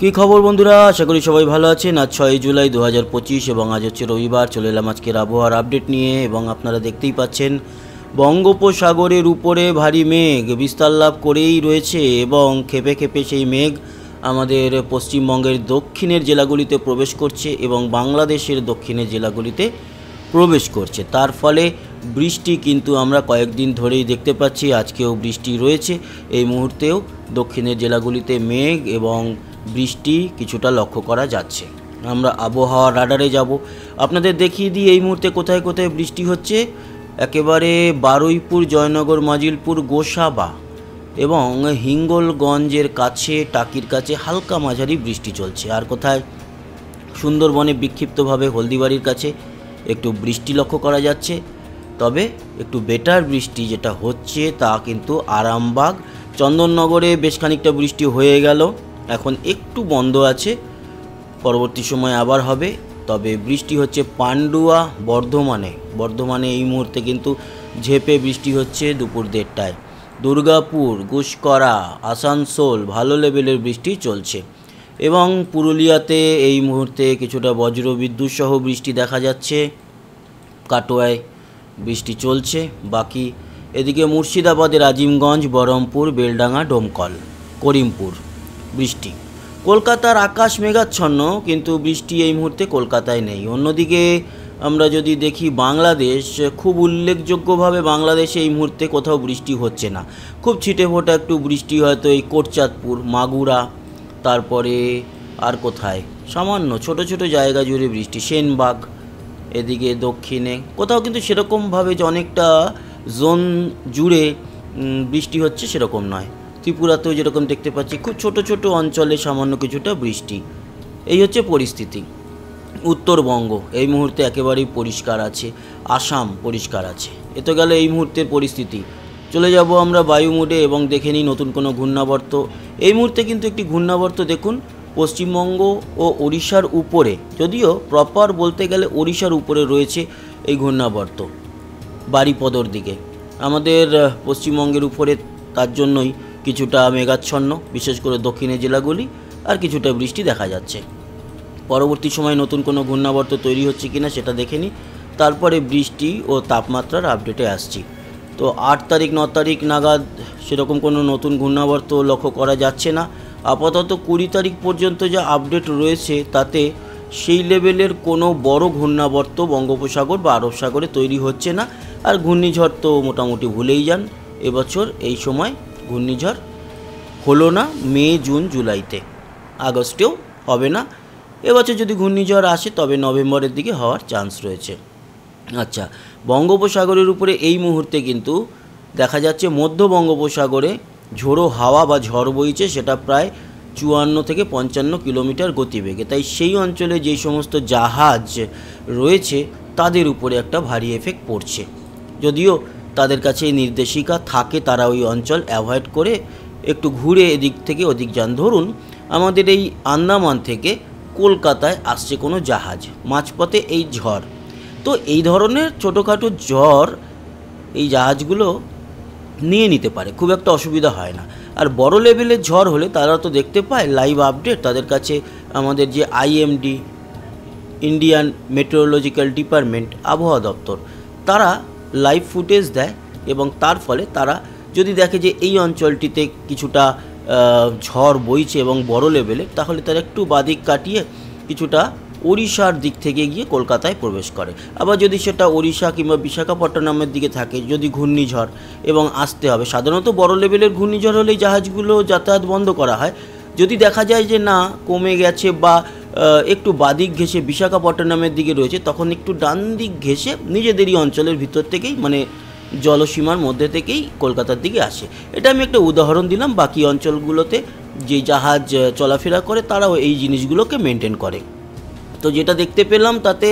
কি খবর বন্ধুরা, আশা করি সবাই ভালো আছেন। আজ 6 জুলাই 2025 এবং আজ হচ্ছে রবিবার। চলে এলাম আজকের আবহাওয়ার আপডেট নিয়ে এবং আপনারা দেখতেই পাচ্ছেন বঙ্গোপসাগরের উপরে ভারী মেঘ বিস্তার লাভ করেই রয়েছে এবং খেপে খেপে সেই মেঘ আমাদের পশ্চিমবঙ্গের দক্ষিণের জেলাগুলিতে প্রবেশ করছে এবং বাংলাদেশের দক্ষিণের জেলাগুলিতে প্রবেশ করছে। তার ফলে বৃষ্টি কিন্তু আমরা কয়েকদিন ধরেই দেখতে পাচ্ছি। আজকেও বৃষ্টি রয়েছে, এই মুহূর্তেও দক্ষিণের জেলাগুলিতে মেঘ এবং বৃষ্টি কিছুটা লক্ষ্য করা যাচ্ছে। আমরা আবহাওয়া রাডারে যাব, আপনাদের দেখিয়ে দিই এই মুহূর্তে কোথায় কোথায় বৃষ্টি হচ্ছে। একেবারে বারুইপুর, জয়নগর, মাজিলপুর, গোসাবা এবং হিঙ্গলগঞ্জের কাছে, টাকির কাছে হালকা মাঝারি বৃষ্টি চলছে। আর কোথায় সুন্দরবনে বিক্ষিপ্তভাবে হলদিবাড়ির কাছে একটু বৃষ্টি লক্ষ্য করা যাচ্ছে। তবে একটু বেটার বৃষ্টি যেটা হচ্ছে তা কিন্তু আরামবাগ, চন্দননগরে বেশ খানিকটা বৃষ্টি হয়ে গেল, এখন একটু বন্ধ আছে, পরবর্তী সময় আবার হবে। তবে বৃষ্টি হচ্ছে পান্ডুয়া, বর্ধমানে এই মুহূর্তে কিন্তু ঝেপে বৃষ্টি হচ্ছে দুপুর 1:30টায়। দুর্গাপুর, গুসকরা, আসানসোল ভালো লেভেলের বৃষ্টি চলছে এবং পুরুলিয়াতে এই মুহূর্তে কিছুটা বজ্রবিদ্যুৎ সহ বৃষ্টি দেখা যাচ্ছে। কাটোয়ায় বৃষ্টি চলছে। বাকি এদিকে মুর্শিদাবাদের আজিমগঞ্জ, বহরমপুর, বেলডাঙ্গা, ডোমকল, করিমপুর বৃষ্টি। কলকাতার আকাশ মেঘাচ্ছন্ন, কিন্তু বৃষ্টি এই মুহূর্তে কলকাতায় নেই। অন্যদিকে আমরা যদি দেখি বাংলাদেশ, খুব উল্লেখযোগ্যভাবে বাংলাদেশে এই মুহূর্তে কোথাও বৃষ্টি হচ্ছে না। খুব ছিটে ফোটা একটু বৃষ্টি হয়তো এই কোটচাঁদপুর, মাগুরা, তারপরে আর কোথায় সামান্য ছোট ছোট জায়গা জুড়ে বৃষ্টি, সেনবাগ এদিকে দক্ষিণে কোথাও, কিন্তু সেরকমভাবে যে অনেকটা জোন জুড়ে বৃষ্টি হচ্ছে সেরকম নয়। ত্রিপুরাতেও যেরকম দেখতে পাচ্ছি খুব ছোট ছোট অঞ্চলে সামান্য কিছুটা বৃষ্টি। এই হচ্ছে পরিস্থিতি। উত্তরবঙ্গ এই মুহূর্তে একেবারেই পরিষ্কার আছে, আসাম পরিষ্কার আছে। এ তো গেল এই মুহূর্তের পরিস্থিতি। চলে যাব আমরা বায়ুমোডে এবং দেখে নিই নতুন কোনো ঘূর্ণাবর্ত। এই মুহূর্তে কিন্তু একটি ঘূর্ণাবর্ত দেখুন পশ্চিমবঙ্গ ও ওড়িশার উপরে, যদিও প্রপার বলতে গেলে ওড়িশার উপরে রয়েছে এই ঘূর্ণাবর্ত বারিপদর দিকে, আমাদের পশ্চিমবঙ্গের উপরে। তার জন্যই কিছুটা মেঘাচ্ছন্ন, বিশেষ করে দক্ষিণের জেলাগুলি, আর কিছুটা বৃষ্টি দেখা যাচ্ছে। পরবর্তী সময় নতুন কোনো ঘূর্ণাবর্ত তৈরি হচ্ছে কিনা সেটা দেখে নিই, তারপরে বৃষ্টি ও তাপমাত্রার আপডেটে আসছি। তো 8 তারিখ 9 তারিখ নাগাদ সেরকম কোনো নতুন ঘূর্ণাবর্ত লক্ষ্য করা যাচ্ছে না। আপাতত 20 তারিখ পর্যন্ত যা আপডেট রয়েছে তাতে সেই লেভেলের কোনো বড় ঘূর্ণাবর্ত বঙ্গোপসাগর বা আরব সাগরে তৈরি হচ্ছে না। আর ঘূর্ণিঝড় তো মোটামুটি ভুলেই যান, এবছর এই সময় ঘূর্ণিঝড় হলো না মে, জুন, জুলাইতে, আগস্টেও হবে না। এবছর যদি ঘূর্ণিঝড় আসে তবে নভেম্বরের দিকে হওয়ার চান্স রয়েছে। আচ্ছা, বঙ্গোপসাগরের উপরে এই মুহূর্তে কিন্তু দেখা যাচ্ছে মধ্য বঙ্গোপসাগরে ঝোড়ো হাওয়া বা ঝড় বইছে, সেটা প্রায় 54 থেকে 55 কিলোমিটার গতিবেগে। তাই সেই অঞ্চলে যেই সমস্ত জাহাজ রয়েছে তাদের উপরে একটা ভারী এফেক্ট পড়ছে। যদিও তাদের কাছে এই নির্দেশিকা থাকে, তারা ওই অঞ্চল অ্যাভয়েড করে একটু ঘুরে এদিক থেকে ওদিক যান। ধরুন আমাদের এই আন্দামান থেকে কলকাতায় আসছে কোনো জাহাজ, মাঝপথে এই ঝড়, তো এই ধরনের ছোটোখাটো ঝড় এই জাহাজগুলো নিয়ে নিতে পারে, খুব একটা অসুবিধা হয় না। আর বড় লেভেলের ঝড় হলে তারা তো দেখতে পায় লাইভ আপডেট, তাদের কাছে আমাদের যে আইএমডি, ইন্ডিয়ান মেট্রোলজিক্যাল ডিপার্টমেন্ট, আবহাওয়া দপ্তর, তারা লাইভ ফুটেজ দেয় এবং তার ফলে তারা যদি দেখে যে এই অঞ্চলটিতে কিছুটা ঝড় বইছে এবং বড় লেভেলে, তাহলে তারা একটু বাদিক কাটিয়ে কিছুটা ওড়িশার দিক থেকে গিয়ে কলকাতায় প্রবেশ করে। আবার যদি সেটা ওড়িশা কিংবা বিশাখাপট্টনমের দিকে থাকে, যদি ঘূর্ণিঝড় এবং আসতে হবে, সাধারণত বড় লেভেলের ঘূর্ণিঝড় হলেই জাহাজগুলো যাতায়াত বন্ধ করা হয়। যদি দেখা যায় যে না কমে গেছে বা একটু বাদিক ঘেঁষে বিশাখাপট্টনমের দিকে রয়েছে, তখন একটু ডান দিক ঘেঁষে নিজেদেরই অঞ্চলের ভিতর থেকেই, মানে জলসীমার মধ্যে থেকেই কলকাতার দিকে আসে। এটা আমি একটা উদাহরণ দিলাম। বাকি অঞ্চলগুলোতে যে জাহাজ চলাফেরা করে তারাও এই জিনিসগুলোকে মেনটেন করে। তো যেটা দেখতে পেলাম তাতে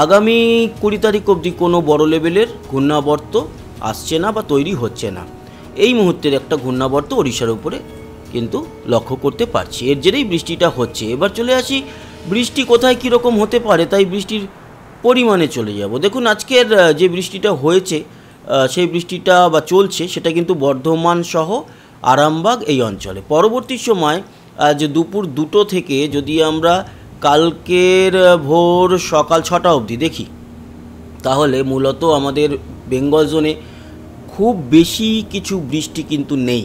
আগামী 20 তারিখ অবধি কোনো বড় লেভেলের ঘূর্ণাবর্ত আসছে না বা তৈরি হচ্ছে না। এই মুহূর্তের একটা ঘূর্ণাবর্ত ওড়িশার উপরে কিন্তু লক্ষ্য করতে পারছি, এর জেরেই বৃষ্টিটা হচ্ছে। এবার চলে আসি বৃষ্টি কোথায় কীরকম হতে পারে, তাই বৃষ্টির পরিমাণে চলে যাব। দেখুন আজকের যে বৃষ্টিটা হয়েছে, সেই বৃষ্টিটা বা চলছে সেটা কিন্তু বর্ধমান সহ আরামবাগ এই অঞ্চলে। পরবর্তী সময় আজ দুপুর 2টো থেকে যদি আমরা কালকের ভোর সকাল 6টা অবধি দেখি, তাহলে মূলত আমাদের বেঙ্গল জোনে খুব বেশি কিছু বৃষ্টি কিন্তু নেই।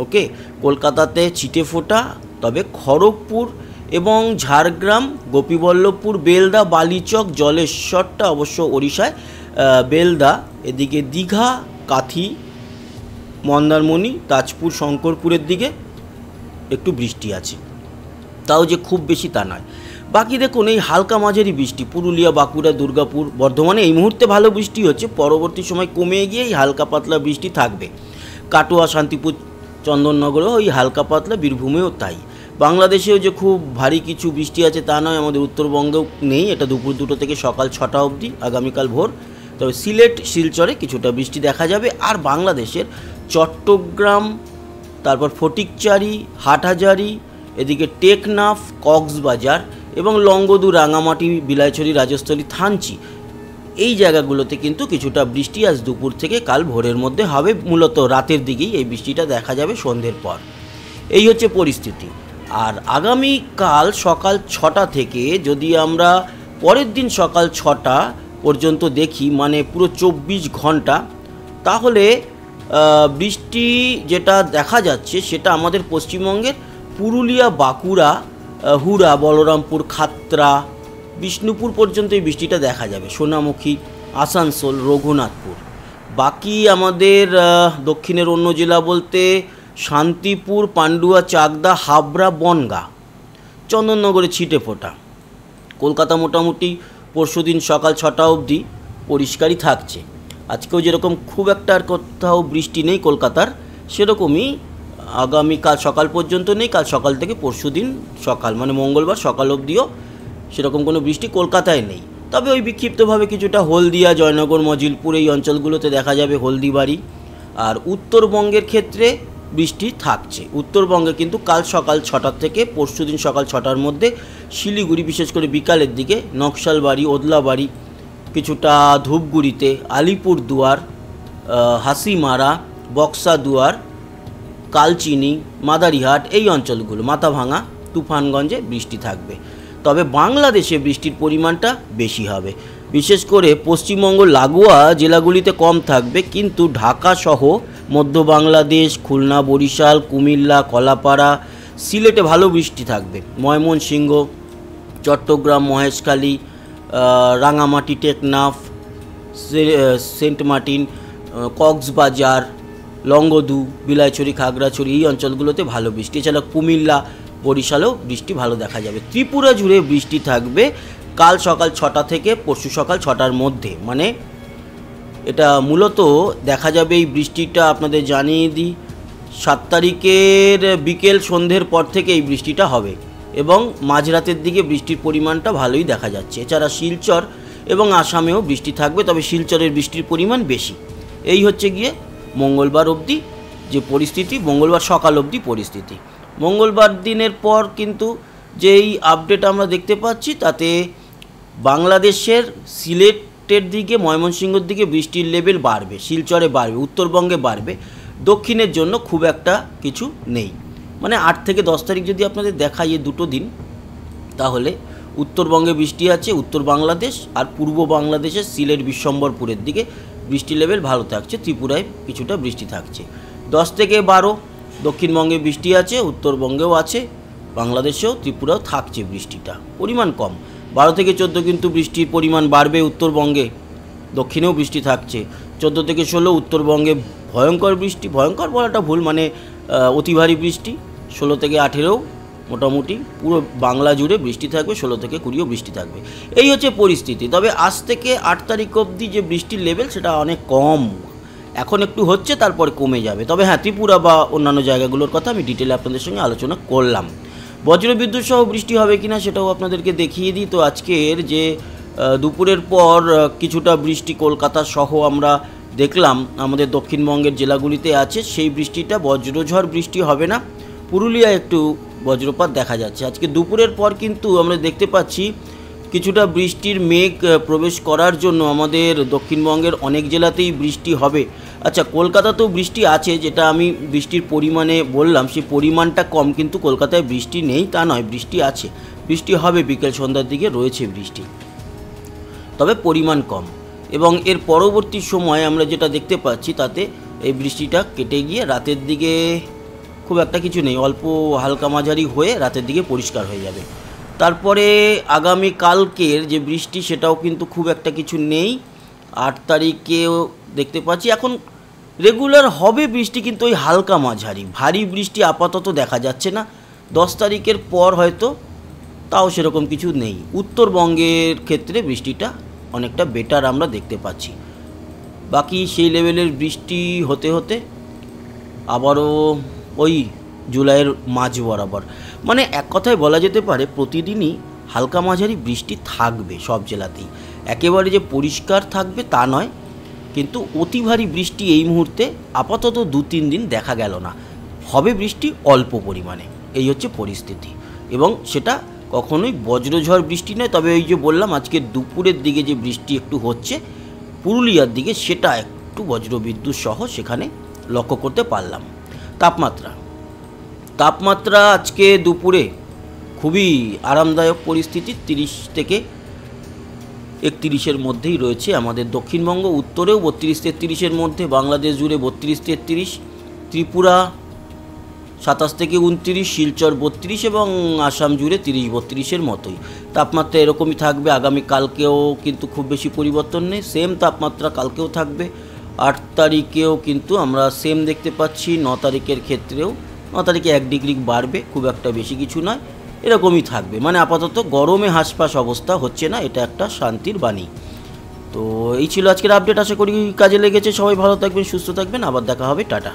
ওকে, কলকাতাতে ছিটে ফোটা, তবে খড়গপুর এবং ঝাড়গ্রাম, গোপীবল্লভপুর, বেলদা, বালিচক, জলেশ্বরটা অবশ্য ওড়িশায়, বেলদা, এদিকে দীঘা, কাথি, মন্দারমণি, তাজপুর, শঙ্করপুরের দিকে একটু বৃষ্টি আছে, তাও যে খুব বেশি তা নয়। বাকি দেখুন এই হালকা মাঝারি বৃষ্টি পুরুলিয়া, বাঁকুড়া, দুর্গাপুর, বর্ধমানে এই মুহূর্তে ভালো বৃষ্টি হচ্ছে, পরবর্তী সময় কমে গিয়ে এই হালকা পাতলা বৃষ্টি থাকবে। কাটোয়া, শান্তিপুর, চন্দননগরেও ওই হালকা পাতলা, বীরভূমেও তাই। বাংলাদেশেও যে খুব ভারী কিছু বৃষ্টি আছে তা নয়, আমাদের উত্তরবঙ্গেও নেই, এটা দুপুর 2টো থেকে সকাল 6টা অবধি আগামীকাল ভোর। তবে সিলেট, শিলচরে কিছুটা বৃষ্টি দেখা যাবে। আর বাংলাদেশের চট্টগ্রাম, তারপর ফটিকচারি, হাটহাজারি, এদিকে টেকনাফ, কক্সবাজার এবং লংগদু, রাঙামাটি, বিলাইছড়ি, রাজস্থলী, থানচি, এই জায়গাগুলোতে কিন্তু কিছুটা বৃষ্টি আজ দুপুর থেকে কাল ভোরের মধ্যে হবে। মূলত রাতের দিকেই এই বৃষ্টিটা দেখা যাবে, সন্ধ্যের পর। এই হচ্ছে পরিস্থিতি। আর আগামীকাল সকাল 6টা থেকে যদি আমরা পরের দিন সকাল 6টা পর্যন্ত দেখি, মানে পুরো 24 ঘন্টা, তাহলে বৃষ্টি যেটা দেখা যাচ্ছে সেটা আমাদের পশ্চিমবঙ্গের পুরুলিয়া, বাঁকুড়া, হুড়া, বলরামপুর, খাতড়া, বিষ্ণুপুর পর্যন্ত এই বৃষ্টিটা দেখা যাবে, সোনামুখী, আসানসোল, রঘুনাথপুর। বাকি আমাদের দক্ষিণের অন্য জেলা বলতে শান্তিপুর, পান্ডুয়া, চাকদা, হাবড়া, বনগাঁ, চন্দননগরে ছিটে ফোটা। কলকাতা মোটামুটি পরশুদিন সকাল 6টা অবধি পরিষ্কারই থাকছে। আজকেও যেরকম খুব একটা আর কোথাও বৃষ্টি নেই কলকাতার, সেরকমই আগামীকাল সকাল পর্যন্ত নেই। কাল সকাল থেকে পরশুদিন সকাল, মানে মঙ্গলবার সকাল অবধিও সেরকম কোনো বৃষ্টি কলকাতায় নেই। তবে ওই বিক্ষিপ্তভাবে কিছুটা হলদিয়া, জয়নগর, মজিলপুর এই অঞ্চলগুলোতে দেখা যাবে, হলদিবাড়ি। আর উত্তরবঙ্গের ক্ষেত্রে বৃষ্টি থাকছে। উত্তরবঙ্গে কিন্তু কাল সকাল 6টার থেকে পরশুদিন সকাল 6টার মধ্যে শিলিগুড়ি, বিশেষ করে বিকালের দিকে, নকশালবাড়ি, ওদলাবাড়ি, কিছুটা ধূপগুড়িতে, আলিপুরদুয়ার, হাসিমারা, বক্সাদুয়ার, কালচিনি, মাদারিহাট, এই অঞ্চলগুলো, মাথাভাঙা, তুফানগঞ্জে বৃষ্টি থাকবে। তবে বাংলাদেশে বৃষ্টির পরিমাণটা বেশি হবে, বিশেষ করে পশ্চিমবঙ্গ লাগোয়া জেলাগুলিতে কম থাকবে, কিন্তু ঢাকা সহ মধ্য বাংলাদেশ, খুলনা, বরিশাল, কুমিল্লা, কলাপাড়া, সিলেটে ভালো বৃষ্টি থাকবে। ময়মনসিংহ, চট্টগ্রাম, মহেশখালী, রাঙামাটি, টেকনাফ, সেন্ট মার্টিন, কক্সবাজার, লংগদু, বিলাইছড়ি, খাগড়াছড়ি, এই অঞ্চলগুলোতে ভালো বৃষ্টি। এছাড়া কুমিল্লা, বরিশালেও বৃষ্টি ভালো দেখা যাবে। ত্রিপুরা জুড়ে বৃষ্টি থাকবে কাল সকাল 6টা থেকে পরশু সকাল 6টার মধ্যে। মানে এটা মূলত দেখা যাবে, এই বৃষ্টিটা আপনাদের জানিয়ে দিই, 7 তারিখের বিকেল সন্ধ্যের পর থেকে এই বৃষ্টিটা হবে এবং মাঝরাতের দিকে বৃষ্টির পরিমাণটা ভালোই দেখা যাচ্ছে। এছাড়া শিলচর এবং আসামেও বৃষ্টি থাকবে, তবে শিলচরের বৃষ্টির পরিমাণ বেশি। এই হচ্ছে গিয়ে মঙ্গলবার অবধি যে পরিস্থিতি, মঙ্গলবার সকাল অবধি পরিস্থিতি। মঙ্গলবার দিনের পর কিন্তু যেই আপডেট আমরা দেখতে পাচ্ছি, তাতে বাংলাদেশের সিলেটের দিকে, ময়মনসিংহের দিকে বৃষ্টির লেভেল বাড়বে, শিলচরে বাড়বে, উত্তরবঙ্গে বাড়বে, দক্ষিণের জন্য খুব একটা কিছু নেই। মানে 8 থেকে 10 তারিখ যদি আপনাদের দেখাই, এই 2টো দিন, তাহলে উত্তরবঙ্গে বৃষ্টি আছে, উত্তর বাংলাদেশ আর পূর্ব বাংলাদেশের সিলেট, বিশ্বম্বরপুরের দিকে বৃষ্টির লেভেল ভালো থাকছে, ত্রিপুরায় কিছুটা বৃষ্টি থাকছে। 10 থেকে 12 দক্ষিণবঙ্গে বৃষ্টি আছে, উত্তরবঙ্গেও আছে, বাংলাদেশেও, ত্রিপুরাও থাকছে বৃষ্টিটা, পরিমাণ কম। 12 থেকে 14 কিন্তু বৃষ্টির পরিমাণ বাড়বে উত্তরবঙ্গে, দক্ষিণেও বৃষ্টি থাকছে। 14 থেকে 16 উত্তরবঙ্গে ভয়ঙ্কর বৃষ্টি, ভয়ঙ্কর বলাটা ভুল, মানে অতি ভারী বৃষ্টি। 16 থেকে 18 মোটামুটি পুরো বাংলা জুড়ে বৃষ্টি থাকবে, 16 থেকে 20 বৃষ্টি থাকবে। এই হচ্ছে পরিস্থিতি। তবে আজ থেকে 8 তারিখ অবধি যে বৃষ্টির লেভেল সেটা অনেক কম, এখন একটু হচ্ছে, তারপর কমে যাবে। তবে হ্যাঁ, ত্রিপুরা বা অন্যান্য জায়গাগুলোর কথা আমি ডিটেলে আপনাদের সঙ্গে আলোচনা করলাম। বজ্রবিদ্যুৎ সহ বৃষ্টি হবে কিনা সেটাও আপনাদেরকে দেখিয়ে দিই। তো আজকের যে দুপুরের পর কিছুটা বৃষ্টি কলকাতা সহ আমরা দেখলাম আমাদের দক্ষিণবঙ্গের জেলাগুলিতে আছে, সেই বৃষ্টিটা বজ্রঝড় বৃষ্টি হবে না, পুরুলিয়া একটু বজ্রপাত দেখা যাচ্ছে। আজকে দুপুরের পর কিন্তু আমরা দেখতে পাচ্ছি কিছুটা বৃষ্টির মেঘ প্রবেশ করার জন্য আমাদের দক্ষিণবঙ্গের অনেক জেলাতেই বৃষ্টি হবে। আচ্ছা, কলকাতাতেও বৃষ্টি আছে, যেটা আমি বৃষ্টির পরিমাণে বললাম সেই পরিমাণটা কম, কিন্তু কলকাতায় বৃষ্টি নেই তা নয়, বৃষ্টি আছে, বৃষ্টি হবে, বিকেল সন্ধ্যার দিকে রয়েছে বৃষ্টি, তবে পরিমাণ কম। এবং এর পরবর্তী সময় আমরা যেটা দেখতে পাচ্ছি তাতে এই বৃষ্টিটা কেটে গিয়ে রাতের দিকে খুব একটা কিছু নেই, অল্প হালকা মাঝারি হয়ে রাতের দিকে পরিষ্কার হয়ে যাবে। তারপরে আগামী কালকের যে বৃষ্টি সেটাও কিন্তু খুব একটা কিছু নেই। 8 তারিখেও দেখতে পাচ্ছি এখন রেগুলার হবে বৃষ্টি, কিন্তু ওই হালকা মাঝারি, ভারী বৃষ্টি আপাতত দেখা যাচ্ছে না। 10 তারিখের পর হয়তো তাও সেরকম কিছু নেই। উত্তরবঙ্গের ক্ষেত্রে বৃষ্টিটা অনেকটা বেটার আমরা দেখতে পাচ্ছি। বাকি সেই লেভেলের বৃষ্টি হতে হতে আবারও ওই জুলাইয়ের মাঝ বরাবর, মানে এক কথায় বলা যেতে পারে প্রতিদিনই হালকা মাঝারি বৃষ্টি থাকবে সব জেলাতেই। একেবারে যে পরিষ্কার থাকবে তা নয়, কিন্তু অতি ভারী বৃষ্টি এই মুহূর্তে আপাতত 2-3 দিন দেখা গেল না। হবে বৃষ্টি অল্প পরিমাণে, এই হচ্ছে পরিস্থিতি। এবং সেটা কখনোই বজ্রঝড় বৃষ্টি নয়, তবে ওই যে বললাম আজকে দুপুরের দিকে যে বৃষ্টি একটু হচ্ছে পুরুলিয়ার দিকে, সেটা একটু বজ্রবিদ্যুৎ সহ সেখানে লক্ষ্য করতে পারলাম। তাপমাত্রা আজকে দুপুরে খুবই আরামদায়ক পরিস্থিতি, 30 থেকে 31-এর মধ্যেই রয়েছে। আমাদের দক্ষিণবঙ্গ উত্তরেও 32-33-এর মধ্যে, বাংলাদেশ জুড়ে 32-33, ত্রিপুরা 27 থেকে 29, শিলচর 32 এবং আসাম জুড়ে 30-32-এর মতোই তাপমাত্রা এরকমই থাকবে। আগামী কালকেও কিন্তু খুব বেশি পরিবর্তন নেই, সেম তাপমাত্রা কালকেও থাকবে। 8 তারিখেও কিন্তু আমরা সেম দেখতে পাচ্ছি। 9 তারিখের ক্ষেত্রেও 9 তারিখে 1 ডিগ্রি বাড়বে, খুব একটা বেশি কিছু নয়, এরকমই থাকবে। মানে আপাতত গরমে হাঁসফাঁস অবস্থা হচ্ছে না, এটা একটা শান্তির বাণী। তো এই ছিল আজকের আপডেট, আশা করি কাজে লেগেছে। সবাই ভালো থাকবেন, সুস্থ থাকবেন, আবার দেখা হবে, টাটা।